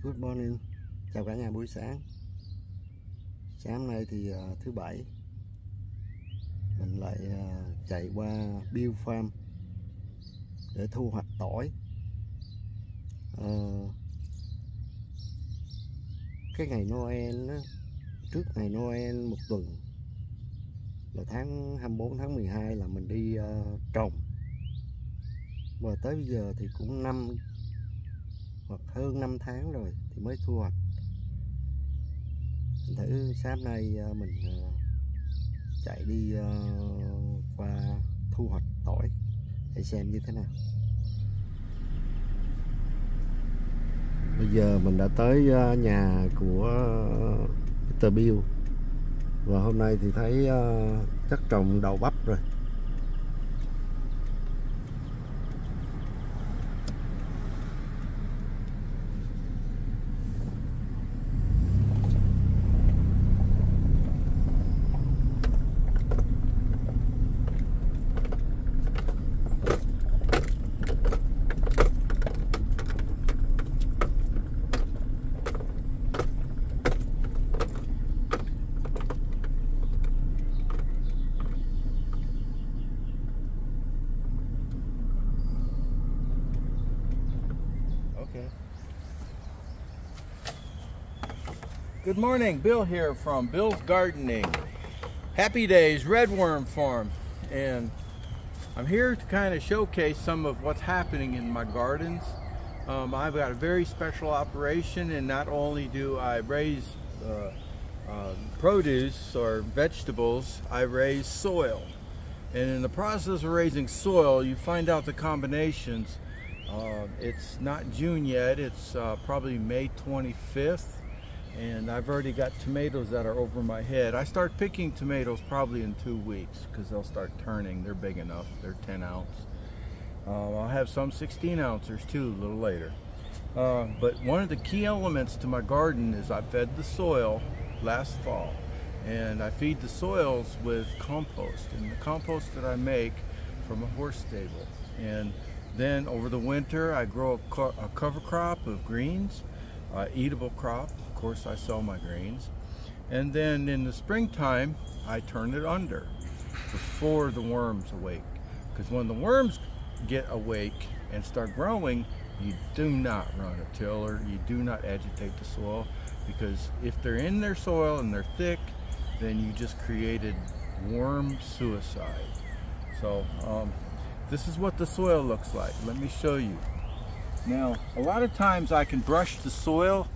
Good morning, chào cả nhà buổi sáng. Sáng nay thì thứ bảy, mình lại chạy qua Bill Farm để thu hoạch tỏi. Cái ngày Noel đó, trước ngày Noel một tuần là tháng 24 tháng 12 là mình đi trồng, và tới bây giờ thì cũng 5 hoặc hơn 5 tháng rồi thì mới thu hoạch. Mình thử sáng nay mình chạy đi qua thu hoạch tỏi để xem như thế nào. Bây giờ mình đã tới nhà của Mr. Bill, và hôm nay thì thấy chắc trồng đậu bắp rồi. Good morning, Bill here from Bill's Gardening. Happy Days Redworm Farm, and I'm here to kind of showcase some of what's happening in my gardens. I've got a very special operation, and not only do I raise produce or vegetables, I raise soil. And in the process of raising soil, you find out the combinations. It's not June yet, it's probably May 25th. And I've already got tomatoes that are over my head. I start picking tomatoes probably in 2 weeks because they'll start turning. They're big enough. They're 10 ounce. I'll have some 16 ounces too a little later. But one of the key elements to my garden is I fed the soil last fall. And I feed the soils with compost. And the compost that I make from a horse stable. And then over the winter I grow a cover crop of greens, eatable crop. Of course, I sell my greens, and then in the springtime I turn it under before the worms awake, because when the worms get awake and start growing, you do not run a tiller, you do not agitate the soil, because if they're in their soil and they're thick, then you just created worm suicide. So this is what the soil looks like. Let me show you. Now, a lot of times I can brush the soil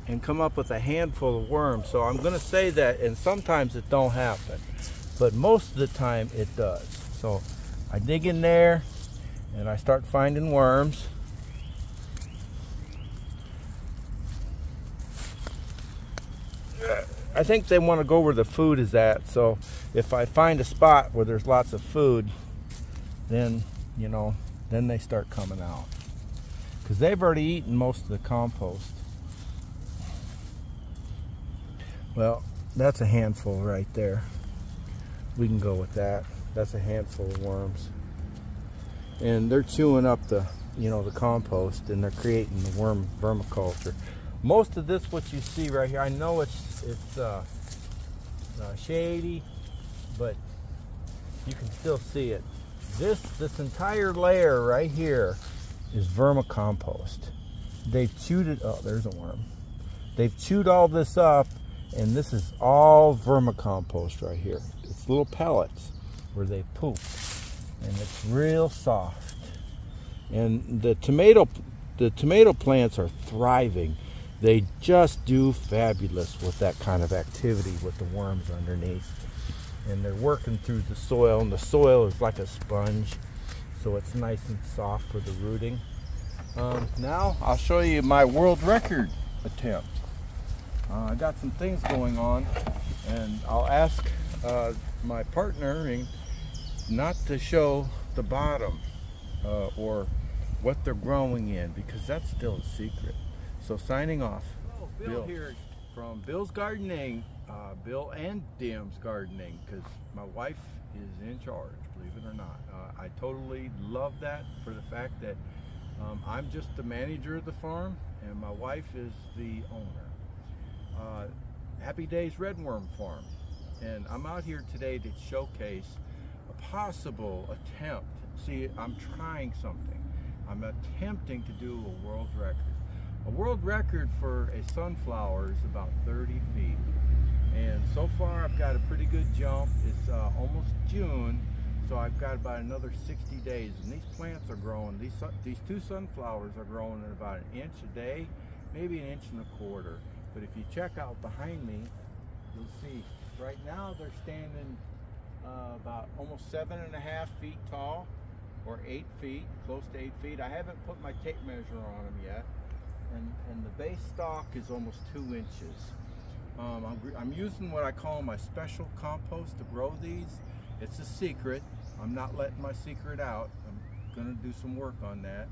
and come up with a handful of worms. So I'm going to say that, and sometimes it don't happen, but most of the time it does. So I dig in there and I start finding worms. I think they want to go where the food is at. So if I find a spot where there's lots of food, then, you know, then they start coming out, because they've already eaten most of the compost. Well, that's a handful right there. We can go with that. That's a handful of worms. And they're chewing up the, you know, the compost, and they're creating the worm vermiculture. Most of this, what you see right here, I know it's shady, but you can still see it. This entire layer right here is vermicompost. They've chewed it. Oh, there's a worm. They've chewed all this up. And this is all vermicompost right here. It's little pellets where they poop, and it's real soft. And the tomato plants are thriving. They just do fabulous with that kind of activity with the worms underneath. And they're working through the soil, and the soil is like a sponge, so it's nice and soft for the rooting. Now I'll show you my world record attempt. I got some things going on, and I'll ask my partner not to show the bottom or what they're growing in, because that's still a secret. So signing off. Hello, Bill here from Bill's Gardening, Bill and Dim's Gardening, because my wife is in charge, believe it or not. I totally love that, for the fact that I'm just the manager of the farm, and my wife is the owner. Happy Days Redworm Farm, and I'm out here today to showcase a possible attempt. See, I'm trying something. I'm attempting to do a world record. A world record for a sunflower is about 30 feet. And so far I've got a pretty good jump. It's almost June, so I've got about another 60 days. And these plants are growing. These two sunflowers are growing at about 1 inch a day, maybe 1.25 inches. But if you check out behind me, you'll see right now they're standing about almost 7.5 feet tall, or 8 feet, close to 8 feet. I haven't put my tape measure on them yet. And the base stalk is almost 2 inches. I'm using what I call my special compost to grow these. It's a secret. I'm not letting my secret out. I'm gonna do some work on that.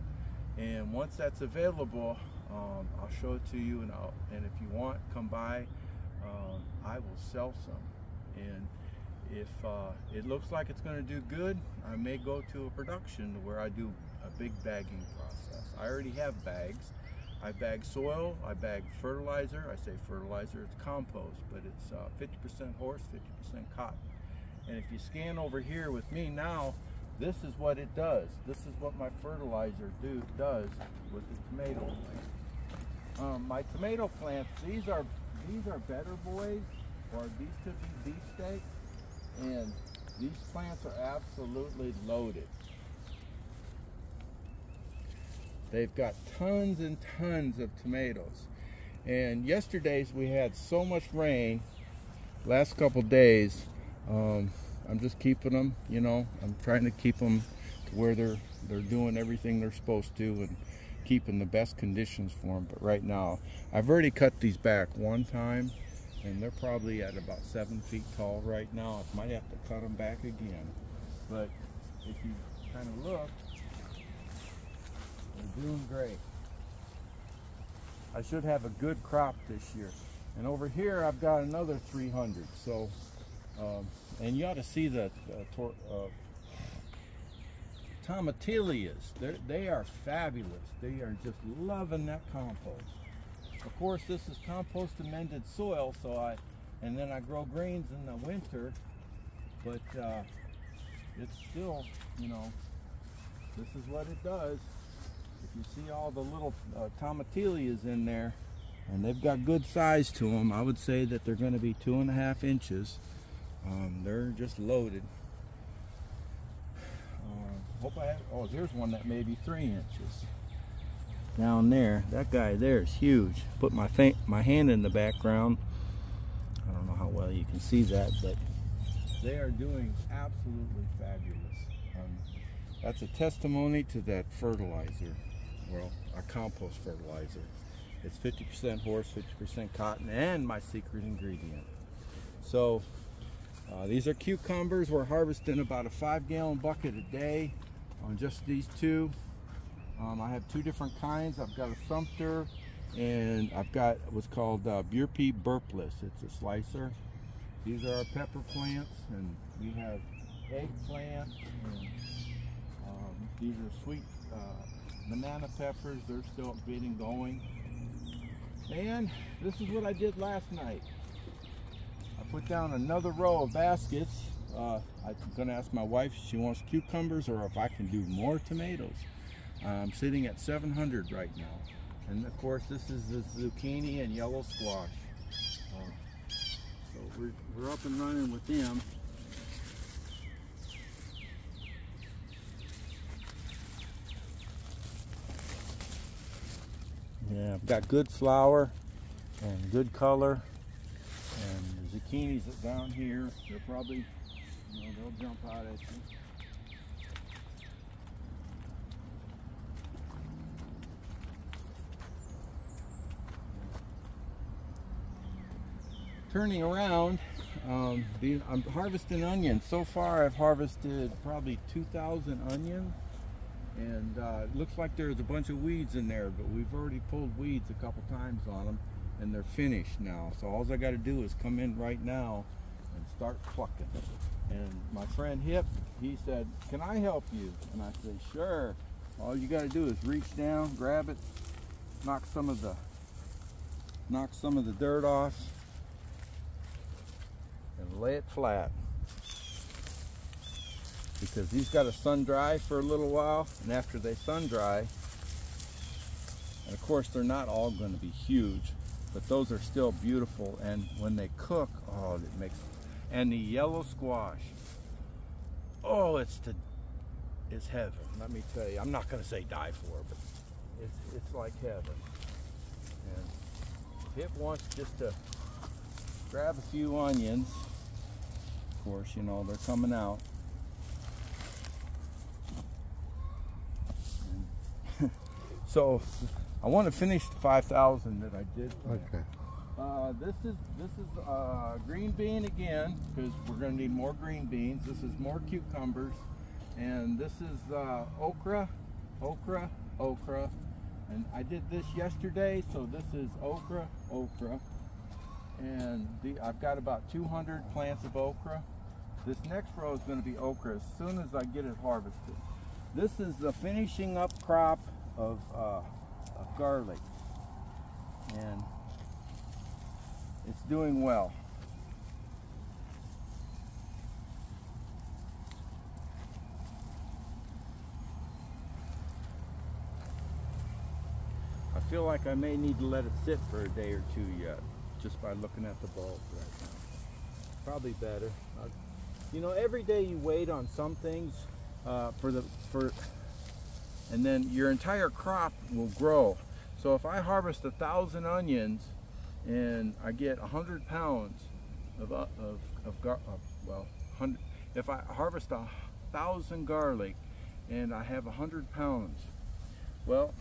And once that's available, I'll show it to you, and if you want, come by. I will sell some. And if it looks like it's gonna do good, I may go to a production where I do a big bagging process. I already have bags. I bag soil, I bag fertilizer. I say fertilizer, it's compost, but it's 50% horse, 50% cotton. And if you scan over here with me now, this is what it does. This is what my fertilizer does with the tomato plant. My tomato plants, these are better boys, or these could be beefsteak, and these plants are absolutely loaded. They've got tons and tons of tomatoes. And yesterday's we had so much rain, last couple days, I'm just keeping them, you know, I'm trying to keep them to where they're doing everything they're supposed to and keeping the best conditions for them. But right now, I've already cut these back one time, and they're probably at about 7 feet tall right now. I might have to cut them back again. But if you kind of look, they're doing great. I should have a good crop this year. And over here I've got another 300. So, and you ought to see the tomatilias. They are fabulous. They are just loving that compost. Of course, this is compost amended soil, and then I grow greens in the winter, but it's still, you know, this is what it does. If you see all the little tomatilias in there, and they've got good size to them, I would say that they're going to be 2.5 inches. They're just loaded. Hope I have, oh, there's one that may be 3 inches. Down there, that guy there is huge. Put my hand in the background. I don't know how well you can see that, but they are doing absolutely fabulous. That's a testimony to that fertilizer. Well, our compost fertilizer. It's 50% horse, 50% cotton, and my secret ingredient. So these are cucumbers. We're harvesting about a 5-gallon bucket a day on just these two. I have 2 different kinds. I've got a Sumter, and I've got what's called Burpee Burpless. It's a slicer. These are our pepper plants, and we have eggplant, and these are sweet banana peppers. They're still getting going. And this is what I did last night. I put down another row of baskets. I'm going to ask my wife if she wants cucumbers or if I can do more tomatoes. I'm sitting at 700 right now. And of course, this is the zucchini and yellow squash. So we're up and running with them. Yeah, I've got good flower and good color. And the zucchinis down here, they're probably, you know, they'll jump out at you. Turning around, I'm harvesting onions. So far I've harvested probably 2,000 onions, and it looks like there's a bunch of weeds in there, but we've already pulled weeds a couple times on them, and they're finished now. So all I got to do is come in right now and start plucking. And my friend Hip, he said, "Can I help you?" And I said, "Sure." All you got to do is reach down, grab it, knock some of the dirt off, and lay it flat. Because these got to sun dry for a little while, and after they sun dry, and of course they're not all going to be huge, but those are still beautiful, and when they cook, oh, it makes. And the yellow squash, oh, it's heaven. Let me tell you, I'm not going to say die for, but it's like heaven. And if it wants just to grab a few onions, of course, you know, they're coming out. And so I want to finish the 5,000 that I did. Okay. This is green bean again, because we're going to need more green beans. This is more cucumbers, and this is okra, and I did this yesterday, so this is okra, and I've got about 200 plants of okra. This next row is going to be okra as soon as I get it harvested. This is the finishing up crop of garlic, and it's doing well. I feel like I may need to let it sit for a day or two yet, just by looking at the bulbs right now. Probably better. You know, every day you wait on some things and then your entire crop will grow. So if I harvest 1,000 onions and I get 100 pounds if I harvest 1,000 garlic and I have 100 pounds, well,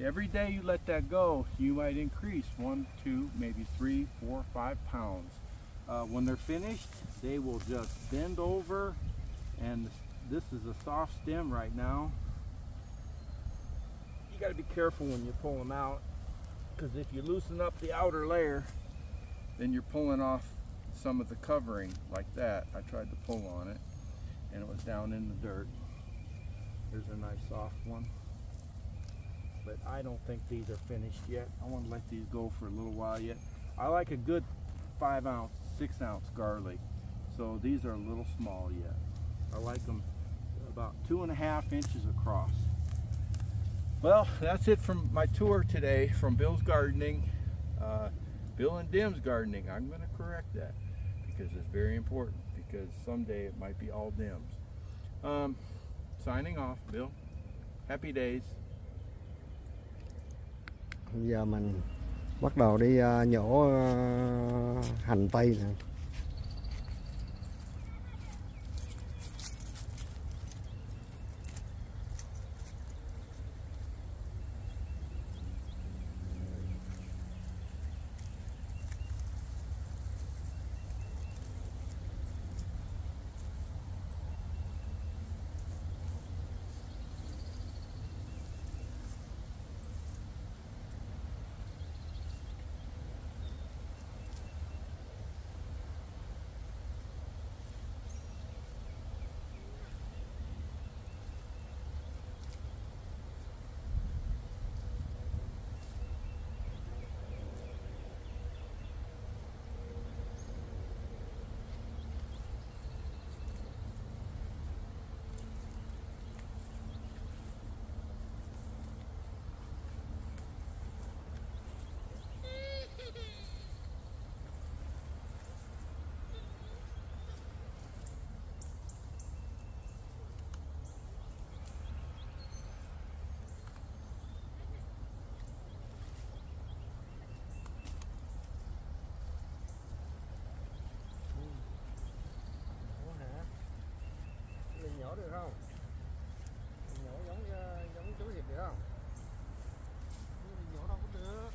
every day you let that go, you might increase 1, 2, maybe 3, 4, 5 pounds. When they're finished, they will just bend over, and this is a soft stem right now. You got to be careful when you pull them out, because if you loosen up the outer layer, then you're pulling off some of the covering like that. I tried to pull on it, and it was down in the dirt. There's a nice soft one. But I don't think these are finished yet. I want to let these go for a little while yet. I like a good 5 ounce, 6 ounce garlic. So these are a little small yet. I like them about 2.5 inches across. Well, that's it from my tour today from Bill's Gardening. Bill and Dim's Gardening. I'm going to correct that because it's very important, because someday it might be all Dim's. Signing off, Bill. Happy days. Giờ mình bắt đầu đi nhổ hành tây nè. Nhổ được không? Nhổ giống chú Hiệp được không? Nhổ đâu có được.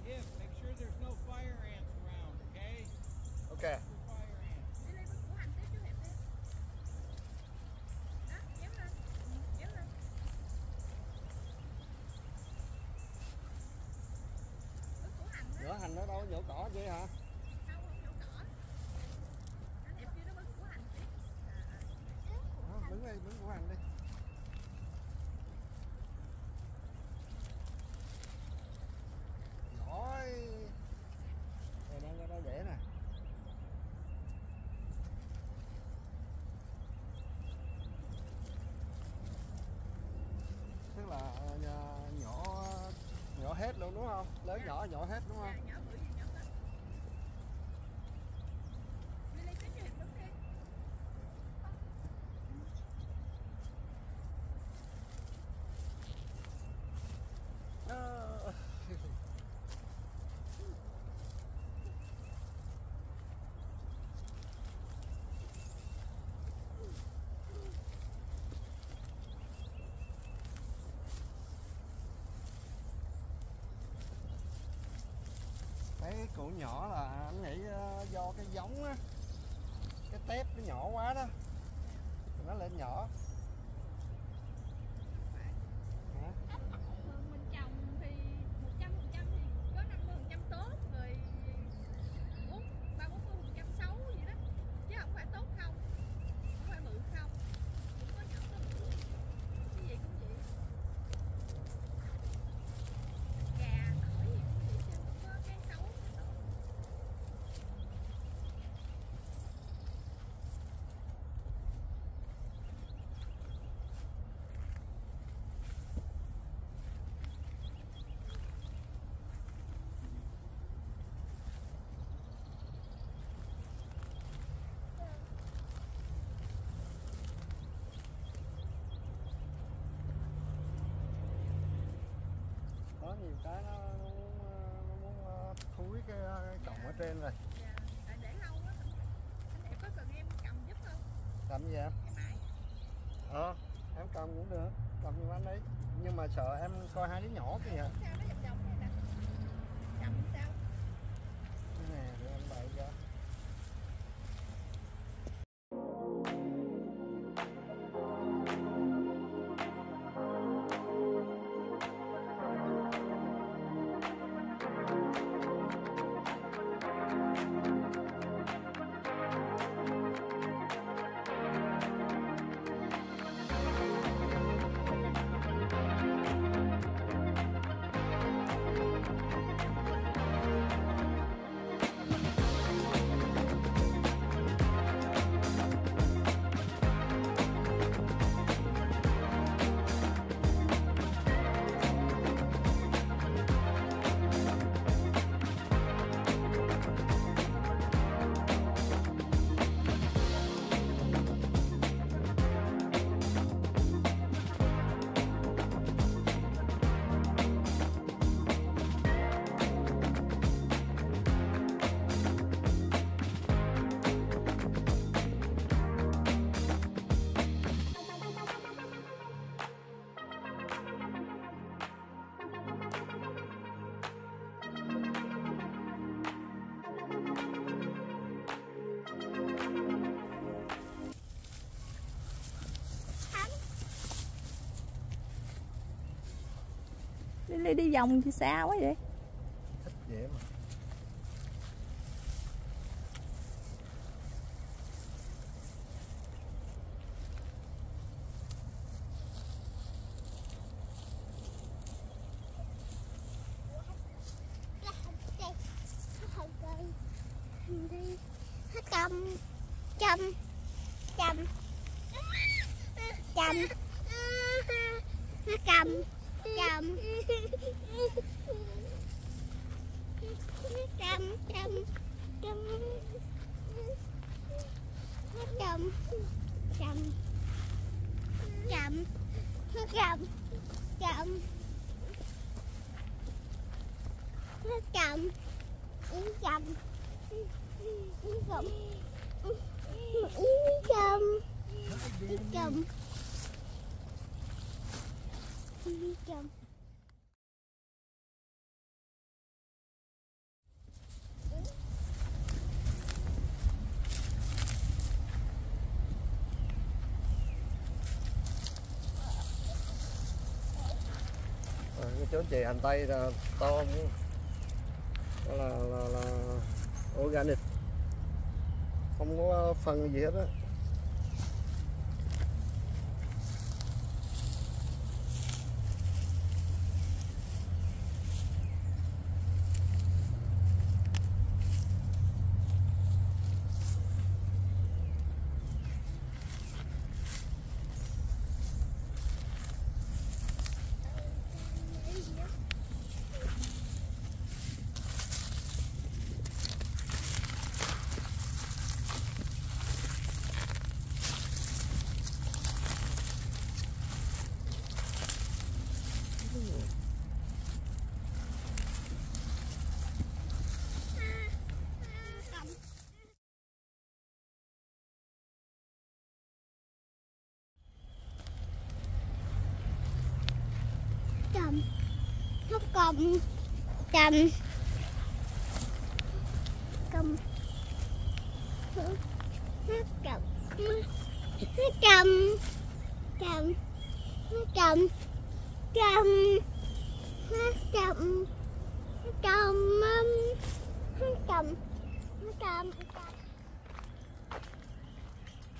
Him, make sure there's no fire ants around, okay? Okay. Nhỏ hành nó đâu nhổ cỏ vậy hả? Không nhổ cỏ. Anh em kia nó bứng của hành chứ. Bứng đi, bứng của hành đi. Giỏi. Đây đang có dễ nè. Tức là nhỏ hết luôn đúng không? Lớn nhỏ nhỏ hết đúng không? Nhỏ bự gì nhỏ hết. Đi lấy cái chuyện bứng đi. Cái củ nhỏ là anh nghĩ do cái giống á, cái tép nó nhỏ quá đó, nó lên nhỏ. Hả? Mình trồng thì 100% thì có 50% tốt rồi 30-40% xấu vậy đó, chứ không phải tốt không phải bự không, cũng có nhỏ có bự, cái gì cũng vậy. Gà tỏi gì cũng vậy chứ không có cái xấu cái tốt. Có nhiều cái nó muốn thúi cái cọng ở trên rồi. Dạ, tại để lâu quá. Anh em có cần em cầm giúp không? Cầm gì em? Cái máy. Em cầm cũng được, cầm giùm anh đi. Nhưng mà sợ em coi hai đứa nhỏ kìa. Sao nó vòng vòng này nè. Cầm sao? Cái nè, để em bày cho. Đi vòng thì xa quá vậy. Thích dễ mà. Chăm chăm chăm chăm chăm chăm chăm chăm chăm chăm chăm chăm chăm chăm chăm chăm chăm chăm. Cái chỗ chè hành tây là to không? Đó là organic, không có phân gì hết á. Cầm nó cầm cầm cầm nó cầm nó cầm cầm nó cầm cầm nó cầm nó cầm nó cầm nó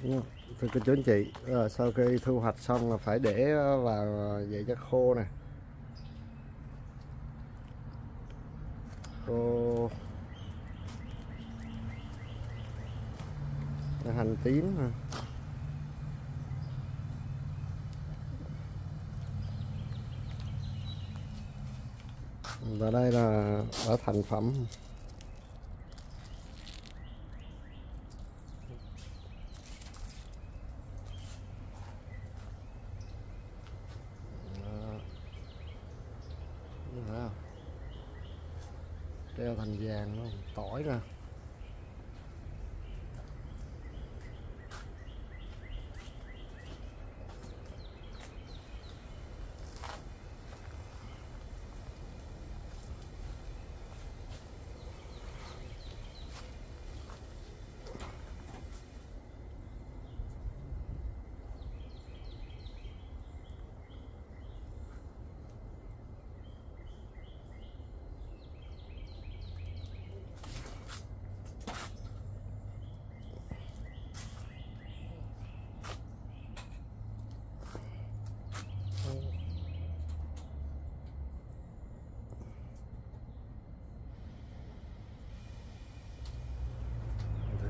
cầm. Thưa cô chú anh chị, sau khi thu hoạch xong là phải để vào vậy cho khô nè. Khô hành tím nè. Và đây là ở thành phẩm. Treo thành vàng luôn, tỏi ra.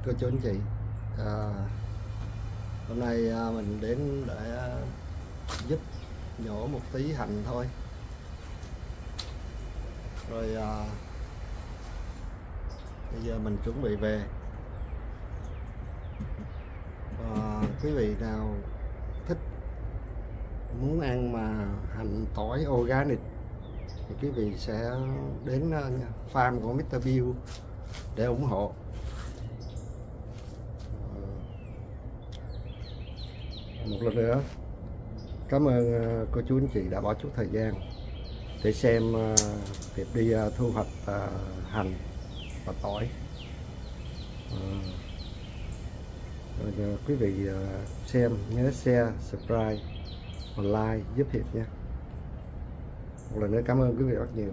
Cô chú anh chị, hôm nay mình đến để giúp nhổ một tí hành thôi, rồi bây giờ mình chuẩn bị về. Quý vị nào thích muốn ăn mà hành tỏi organic thì quý vị sẽ đến farm của Mr. Bill để ủng hộ. Một lần nữa cảm ơn cô chú anh chị đã bỏ chút thời gian để xem việc đi thu hoạch hành và tỏi. Rồi, quý vị xem nhớ share, subscribe và like giúp Hiệp nha. Một lần nữa cảm ơn quý vị rất nhiều.